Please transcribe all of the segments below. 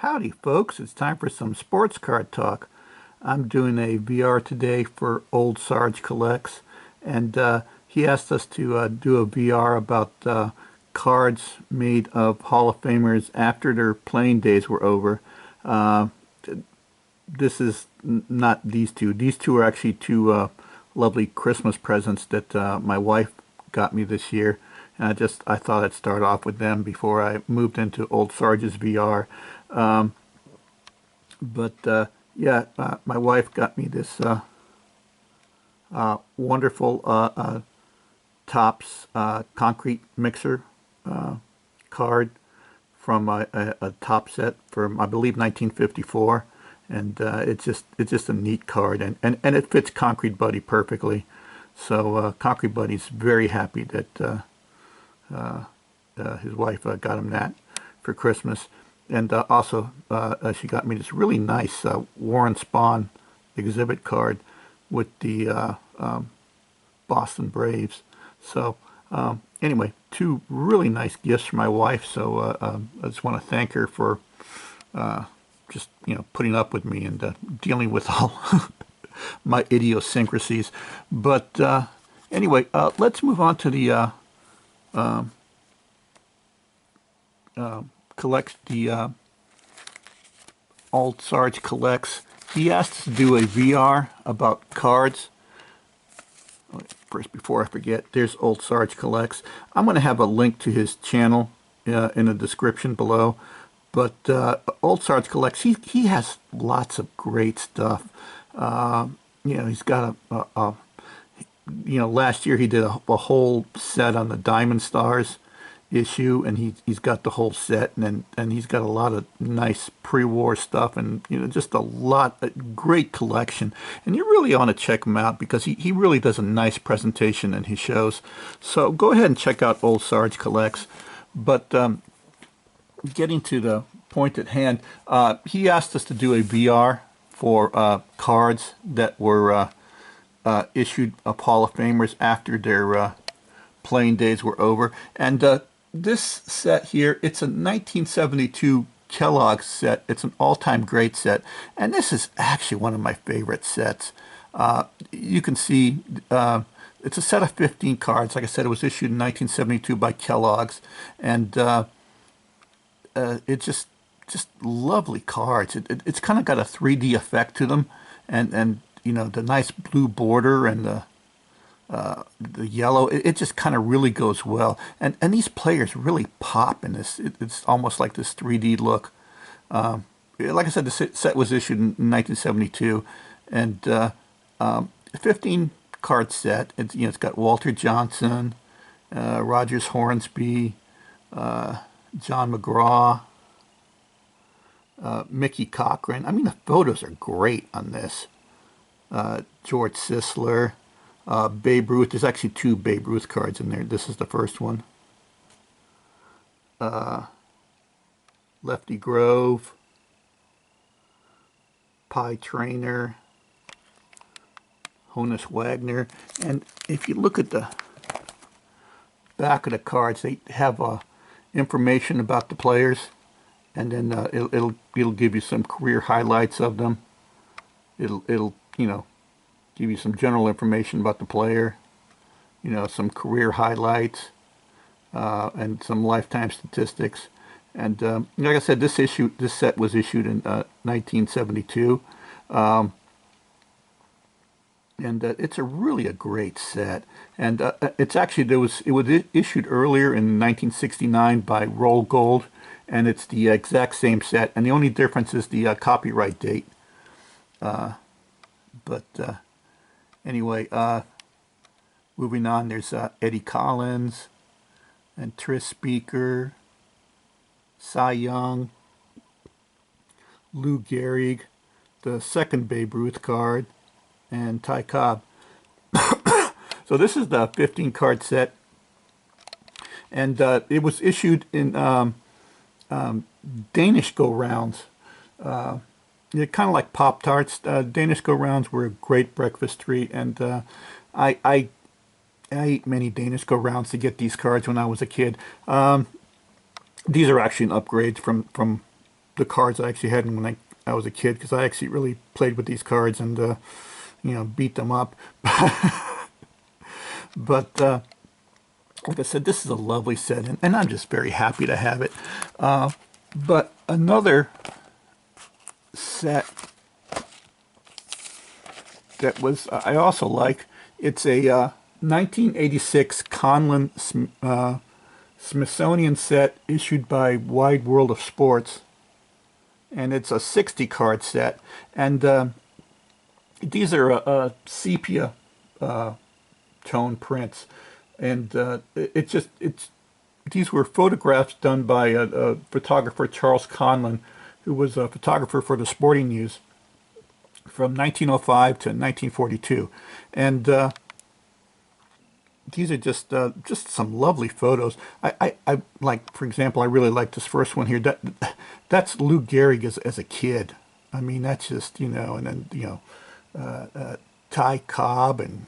Howdy, folks. It's time for some sports card talk. I'm doing a VR today for Old Sarge Collects, and he asked us to do a VR about cards made of Hall of Famers after their playing days were over. Uh, this is not these two. These two are actually two lovely Christmas presents that my wife got me this year. And I thought I'd start off with them before I moved into Old Sarge's VR. Um, but my wife got me this wonderful Tops concrete mixer card from a top set from, I believe, 1954, and it's just a neat card, and it fits Concrete Buddy perfectly. So Concrete Buddy's very happy that his wife got him that for Christmas. And also, she got me this really nice Warren Spahn exhibit card with the Boston Braves. So anyway, two really nice gifts for my wife. So I just want to thank her for just putting up with me and dealing with all my idiosyncrasies. But anyway, let's move on to the collects the Old Sarge Collects. He asked us to do a VR about cards. First, before I forget, there's Old Sarge Collects. I'm going to have a link to his channel in the description below. But Old Sarge Collects, he has lots of great stuff. He's got last year he did a whole set on the Diamond Stars issue, and he's got the whole set, and he's got a lot of nice pre-war stuff, and just a great collection. And you really want to check him out because he really does a nice presentation in his shows. So go ahead and check out Old Sarge Collects. But getting to the point at hand, he asked us to do a VR for cards that were issued of Hall of Famers after their playing days were over. And this set here, it's a 1972 Kellogg set. It's an all-time great set, and this is actually one of my favorite sets. You can see it's a set of 15 cards. Like I said, it was issued in 1972 by Kellogg's, and it's just lovely cards. It's kind of got a 3D effect to them, and the nice blue border and the yellow, it just kind of really goes well, and these players really pop in this. It's almost like this 3D look. Like I said, the set was issued in 1972, and 15 card set. It's got Walter Johnson, Rogers Hornsby, John McGraw, Mickey Cochran. I mean, the photos are great on this. George Sisler. Babe Ruth. There's actually two Babe Ruth cards in there. This is the first one. Lefty Grove, Pie Trainer, Honus Wagner. And if you look at the back of the cards, they have information about the players, and then it'll give you some career highlights of them. It'll give you some general information about the player, some career highlights, and some lifetime statistics. And like I said, this set was issued in 1972, and it's really a great set. And it's actually it was issued earlier in 1969 by Roll Gold, and it's the exact same set. And the only difference is the copyright date. Anyway, moving on, there's Eddie Collins and Tris Speaker, Cy Young, Lou Gehrig, the second Babe Ruth card, and Ty Cobb. So this is the 15 card set, and it was issued in Danish go-rounds. Kind of like Pop-Tarts. Danish go-rounds were a great breakfast treat, and I ate many Danish go-rounds to get these cards when I was a kid. These are actually an upgrade from the cards I actually had when I was a kid, because I actually really played with these cards and beat them up. But like I said, this is a lovely set, and I'm just very happy to have it. But another set that was I also like, it's a 1986 Conlon Smithsonian set issued by Wide World of Sports, and it's a 60 card set, and these are sepia tone prints, and it's these were photographs done by a photographer, Charles Conlon, who was a photographer for the Sporting News from 1905 to 1942, and these are just some lovely photos. I like, for example, I really like this first one here. That's Lou Gehrig as a kid. I mean, that's just, and then Ty Cobb, and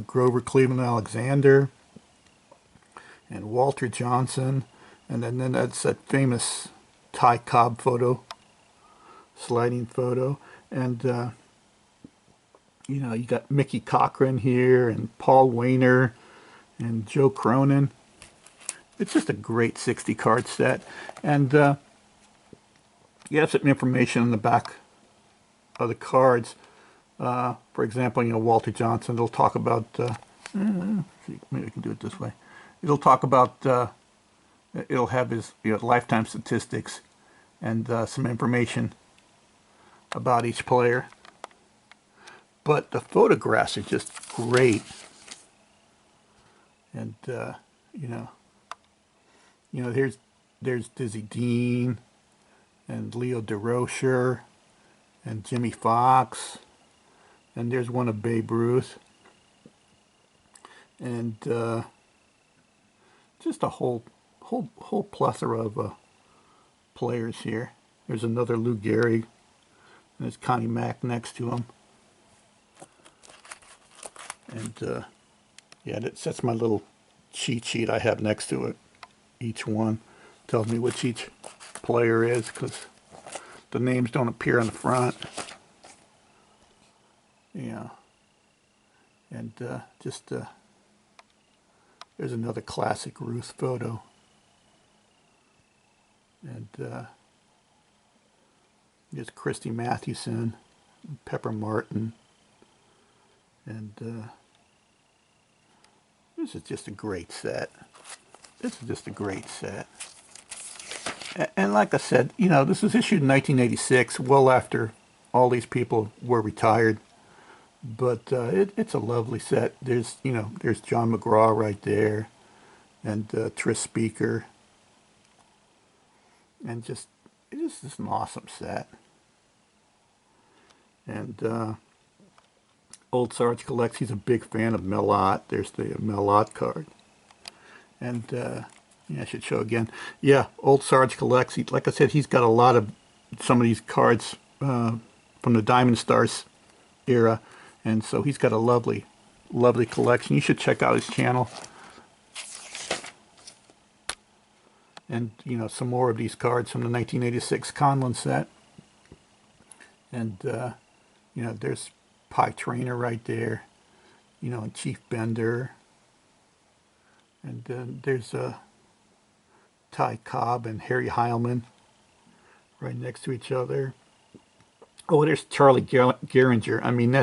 Grover Cleveland Alexander, and Walter Johnson, and then that's that famous Ty Cobb photo, sliding photo, and you got Mickey Cochran here, and Paul Wainer, and Joe Cronin. It's just a great 60 card set, and you have some information on the back of the cards. For example, Walter Johnson. It'll talk about. See, maybe I can do it this way. It'll talk about. It'll have his lifetime statistics and some information about each player. But the photographs are just great, and there's Dizzy Dean, and Leo DeRocher, and Jimmy Fox, and there's one of Babe Ruth, and just a whole plethora of players here. There's another Lou Gehrig, and there's Connie Mack next to him. And yeah, that's my little cheat sheet I have next to it. Each one tells me which each player is, because the names don't appear on the front. Yeah. And there's another classic Ruth photo. And there's Christy Mathewson, and Pepper Martin, and this is just a great set. This is just a great set. And like I said, this was issued in 1986, well after all these people were retired. But it's a lovely set. There's John McGraw right there, and Tris Speaker, and it's just an awesome set. And Old Sarge collects. He's a big fan of Mel Ott. There's the Mel Ott card. And yeah, I should show again. Yeah, Old Sarge collects. Like I said, he's got a lot of some of these cards from the Diamond Stars era, and so he's got a lovely collection. You should check out his channel. And some more of these cards from the 1986 Conlon set. And there's Pie Trainer right there, and Chief Bender, and then there's Ty Cobb and Harry Heilman right next to each other. Oh, there's Charlie Gehringer. I mean,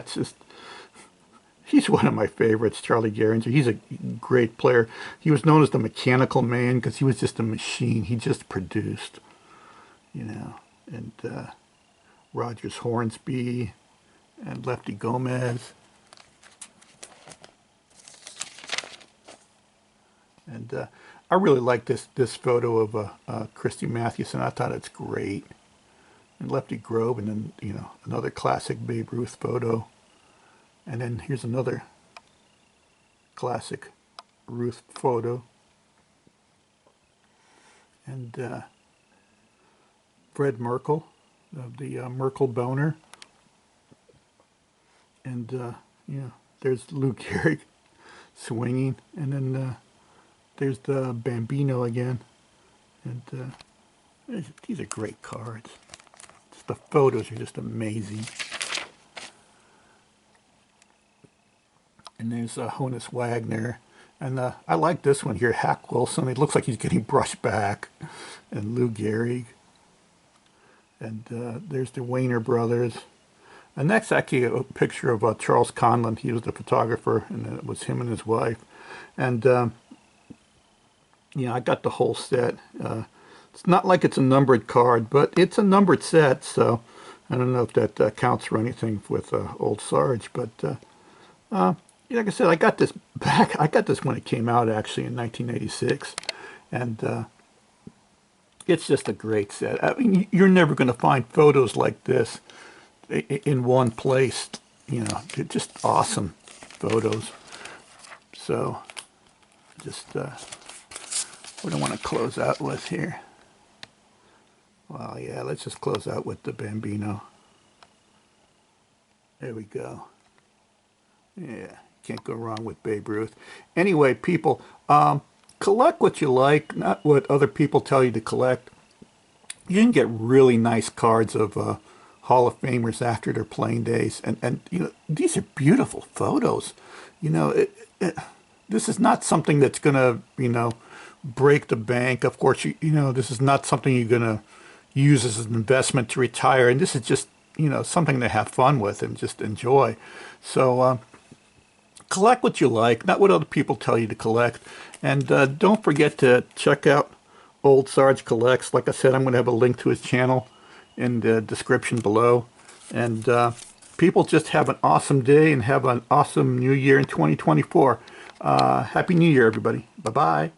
he's one of my favorites, Charlie Gehringer. He's a great player. He was known as the Mechanical Man because he was just a machine. He just produced, and Rogers Hornsby, and Lefty Gomez, and I really like this photo of Christy Mathewson. I thought it's great, and Lefty Grove, and then another classic Babe Ruth photo, and then here's another classic Ruth photo, and Fred Merkle of the Merkle Boner. And there's Lou Gehrig swinging, and then there's the Bambino again, and These are great cards. Just the photos are just amazing. And there's Honus Wagner. And I like this one here, Hack Wilson. It looks like he's getting brushed back. And Lou Gehrig. And there's the Wayner brothers. And that's actually a picture of Charles Conlon. He was the photographer, and it was him and his wife. And, I got the whole set. It's not like it's a numbered card, but it's a numbered set, so I don't know if that counts for anything with Old Sarge. But, like I said, I got this back. I got this when it came out, actually, in 1986. And it's just a great set. I mean, you're never going to find photos like this in one place. They're just awesome photos. So, just what do I want to close out with here? Well, yeah, let's just close out with the Bambino. There we go. Yeah, can't go wrong with Babe Ruth. Anyway, people, collect what you like, not what other people tell you to collect. You can get really nice cards of Hall of Famers after their playing days, and these are beautiful photos. This is not something that's gonna break the bank. Of course, this is not something you're gonna use as an investment to retire, and this is just something to have fun with and just enjoy. So collect what you like, not what other people tell you to collect. And don't forget to check out Old Sarge Collects. Like I said, I'm going to have a link to his channel in the description below. And people, just have an awesome day and have an awesome new year in 2024. Happy New Year, everybody. Bye-bye.